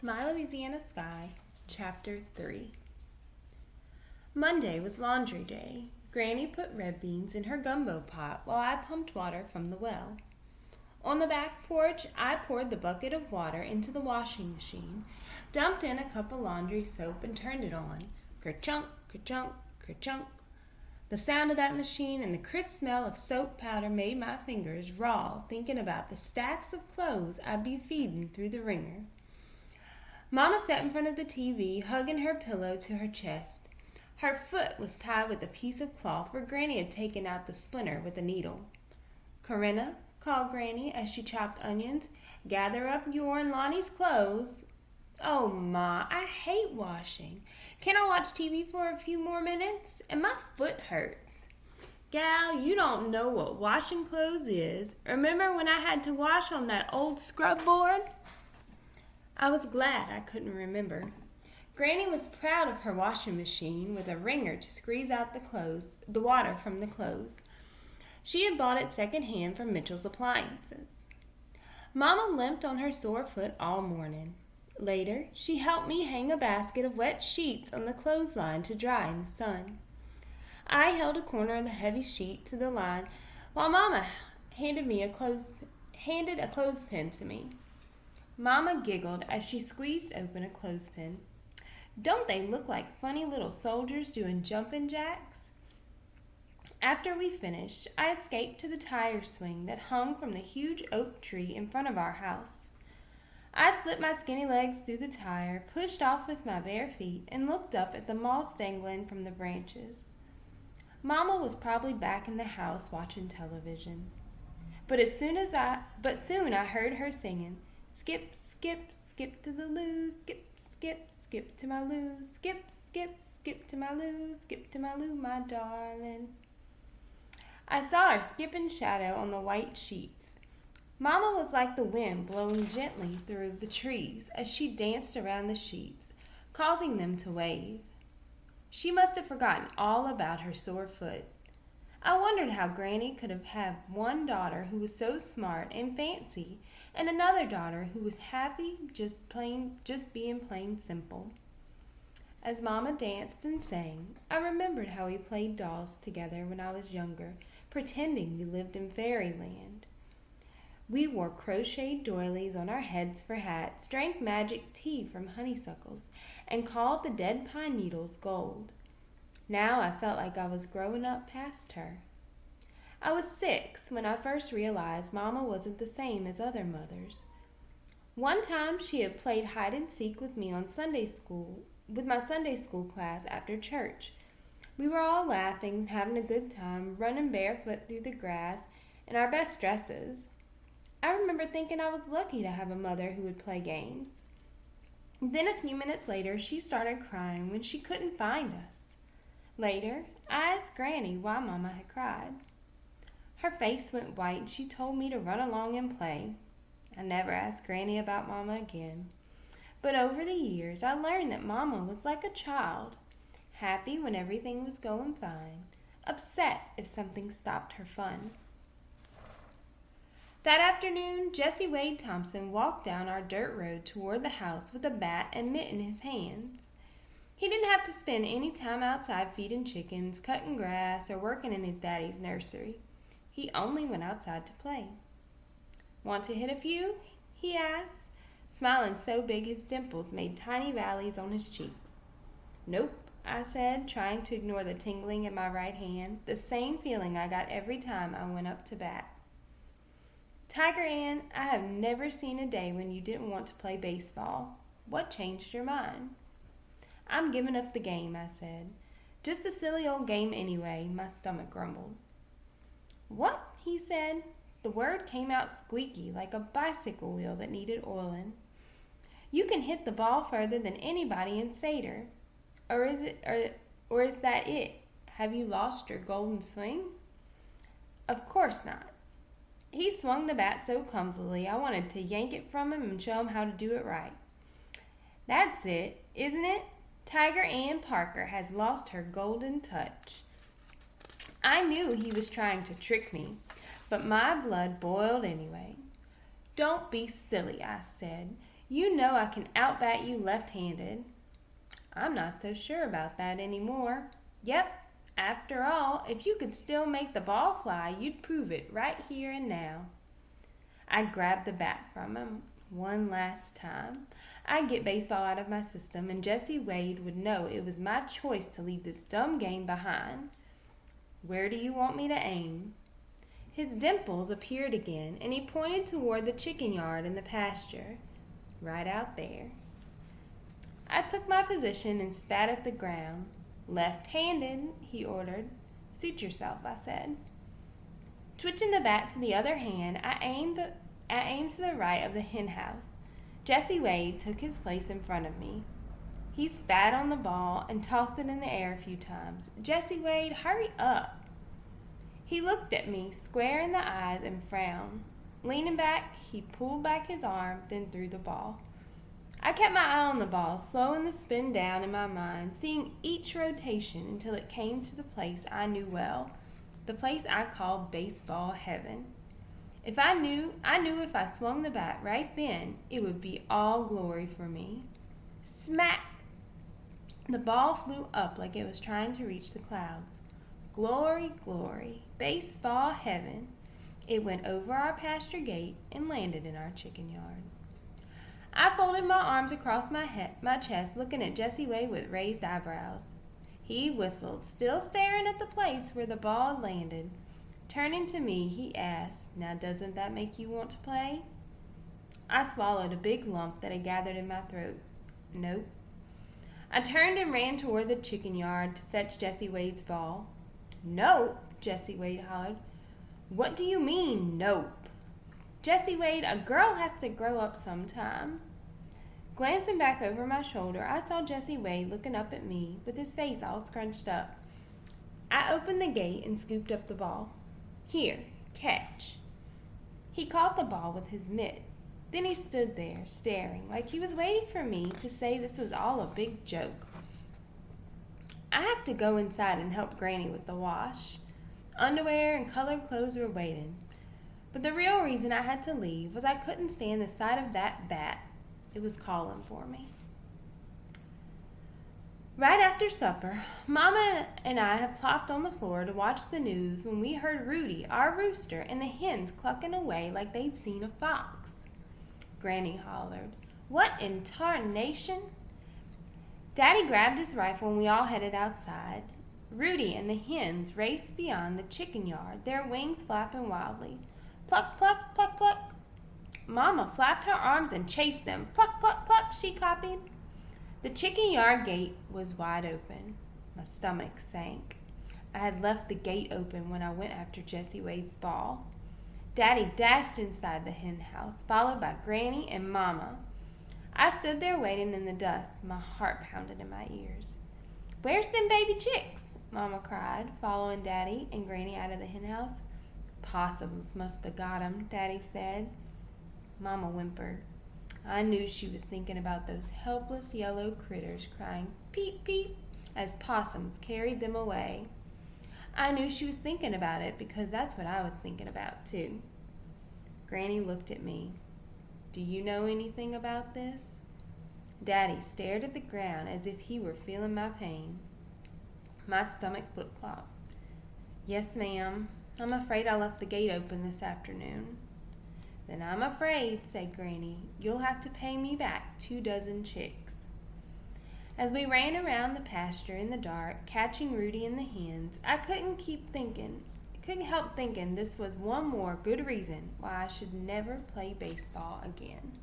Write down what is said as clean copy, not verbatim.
My Louisiana Sky, Chapter 3. Monday was laundry day. Granny put red beans in her gumbo pot while I pumped water from the well. On the back porch, I poured the bucket of water into the washing machine, dumped in a cup of laundry soap, and turned it on. Ker-chunk, ker-chunk, ker-chunk. The sound of that machine and the crisp smell of soap powder made my fingers raw thinking about the stacks of clothes I'd be feeding through the wringer. Mama sat in front of the TV, hugging her pillow to her chest. Her foot was tied with a piece of cloth where Granny had taken out the splinter with a needle. "Corinna," called Granny as she chopped onions, "gather up your and Lonnie's clothes." "Oh, Ma, I hate washing. Can I watch TV for a few more minutes? And my foot hurts." "Gal, you don't know what washing clothes is. Remember when I had to wash on that old scrub board?" I was glad I couldn't remember. Granny was proud of her washing machine with a wringer to squeeze out the water from the clothes. She had bought it second-hand from Mitchell's Appliances. Mama limped on her sore foot all morning. Later, she helped me hang a basket of wet sheets on the clothesline to dry in the sun. I held a corner of the heavy sheet to the line while Mama handed a clothespin to me. Mama giggled as she squeezed open a clothespin. "Don't they look like funny little soldiers doing jumping jacks?" After we finished, I escaped to the tire swing that hung from the huge oak tree in front of our house. I slipped my skinny legs through the tire, pushed off with my bare feet, and looked up at the moss dangling from the branches. Mama was probably back in the house watching television. But soon I heard her singing, "Skip, skip, skip to the loo, skip, skip, skip to my loo, skip, skip, skip to my loo, skip to my loo, my darling." I saw her skip in shadow on the white sheets. Mama was like the wind blowing gently through the trees as she danced around the sheets, causing them to wave. She must have forgotten all about her sore foot. I wondered how Granny could have had one daughter who was so smart and fancy and another daughter who was happy just being plain simple. As Mama danced and sang, I remembered how we played dolls together when I was younger, pretending we lived in fairyland. We wore crocheted doilies on our heads for hats, drank magic tea from honeysuckles, and called the dead pine needles gold. Now I felt like I was growing up past her. I was 6 when I first realized Mama wasn't the same as other mothers. One time she had played hide and seek with me with my Sunday school class after church. We were all laughing, having a good time, running barefoot through the grass in our best dresses. I remember thinking I was lucky to have a mother who would play games. Then a few minutes later, she started crying when she couldn't find us. Later, I asked Granny why Mama had cried. Her face went white and she told me to run along and play. I never asked Granny about Mama again. But over the years, I learned that Mama was like a child, happy when everything was going fine, upset if something stopped her fun. That afternoon, Jesse Wade Thompson walked down our dirt road toward the house with a bat and mitt in his hands. He didn't have to spend any time outside feeding chickens, cutting grass, or working in his daddy's nursery. He only went outside to play. "Want to hit a few?" he asked, smiling so big his dimples made tiny valleys on his cheeks. "Nope," I said, trying to ignore the tingling in my right hand, the same feeling I got every time I went up to bat. "Tiger Ann, I have never seen a day when you didn't want to play baseball. What changed your mind?" "I'm giving up the game," I said. "Just a silly old game anyway," my stomach grumbled. "What?" he said. The word came out squeaky like a bicycle wheel that needed oiling. "You can hit the ball further than anybody in Seder. Or is that it? Have you lost your golden swing?" "Of course not." He swung the bat so clumsily I wanted to yank it from him and show him how to do it right. "That's it, isn't it? Tiger Ann Parker has lost her golden touch." I knew he was trying to trick me, but my blood boiled anyway. "Don't be silly," I said. You know I can outbat you left-handed." "I'm not so sure about that anymore." "Yep. After all, if you could still make the ball fly, you'd prove it right here and now." I grabbed the bat from him one last time. I'd get baseball out of my system, and Jesse Wade would know it was my choice to leave this dumb game behind. "Where do you want me to aim?" His dimples appeared again, and he pointed toward the chicken yard and the pasture. "Right out there." I took my position and spat at the ground. "Left-handed," he ordered. "Suit yourself," I said. Twitching the bat to the other hand, I aimed to the right of the hen house. Jesse Wade took his place in front of me. He spat on the ball and tossed it in the air a few times. "Jesse Wade, hurry up." He looked at me square in the eyes and frowned. Leaning back, he pulled back his arm, then threw the ball. I kept my eye on the ball, slowing the spin down in my mind, seeing each rotation until it came to the place I knew well, the place I called baseball heaven. I knew if I swung the bat right then, it would be all glory for me. Smack! The ball flew up like it was trying to reach the clouds. Glory, glory, baseball heaven. It went over our pasture gate and landed in our chicken yard. I folded my arms across my chest, looking at Jesse Wade with raised eyebrows. He whistled, still staring at the place where the ball had landed. Turning to me, he asked, "Now doesn't that make you want to play?" I swallowed a big lump that had gathered in my throat. Nope. I turned and ran toward the chicken yard to fetch Jesse Wade's ball. "Nope," Jesse Wade hollered. "What do you mean, nope?" "Jesse Wade, a girl has to grow up sometime." Glancing back over my shoulder, I saw Jesse Wade looking up at me with his face all scrunched up. I opened the gate and scooped up the ball. "Here, catch." He caught the ball with his mitt. Then he stood there, staring, like he was waiting for me to say this was all a big joke. I have to go inside and help Granny with the wash. Underwear and colored clothes were waiting. But the real reason I had to leave was I couldn't stand the sight of that bat. It was calling for me. Right after supper, Mama and I had plopped on the floor to watch the news when we heard Rudy, our rooster, and the hens clucking away like they'd seen a fox. Granny hollered, "What in tarnation?" Daddy grabbed his rifle and we all headed outside. Rudy and the hens raced beyond the chicken yard, their wings flapping wildly. Pluck, pluck, pluck, pluck. Mama flapped her arms and chased them. Pluck, pluck, pluck, she copied. The chicken yard gate was wide open. My stomach sank. I had left the gate open when I went after Jesse Wade's ball. Daddy dashed inside the hen house, followed by Granny and Mama. I stood there waiting in the dust, my heart pounded in my ears. "Where's them baby chicks?" Mama cried, following Daddy and Granny out of the hen house. "Possums must have got 'em," Daddy said. Mama whimpered. I knew she was thinking about those helpless yellow critters crying peep peep as possums carried them away. I knew she was thinking about it because that's what I was thinking about too. Granny looked at me. "Do you know anything about this?" Daddy stared at the ground as if he were feeling my pain. My stomach flip-flopped. "Yes, ma'am. I'm afraid I left the gate open this afternoon." "Then I'm afraid," said Granny, "you'll have to pay me back 24 chicks." As we ran around the pasture in the dark, catching Rudy and the hens, I couldn't help thinking this was one more good reason why I should never play baseball again.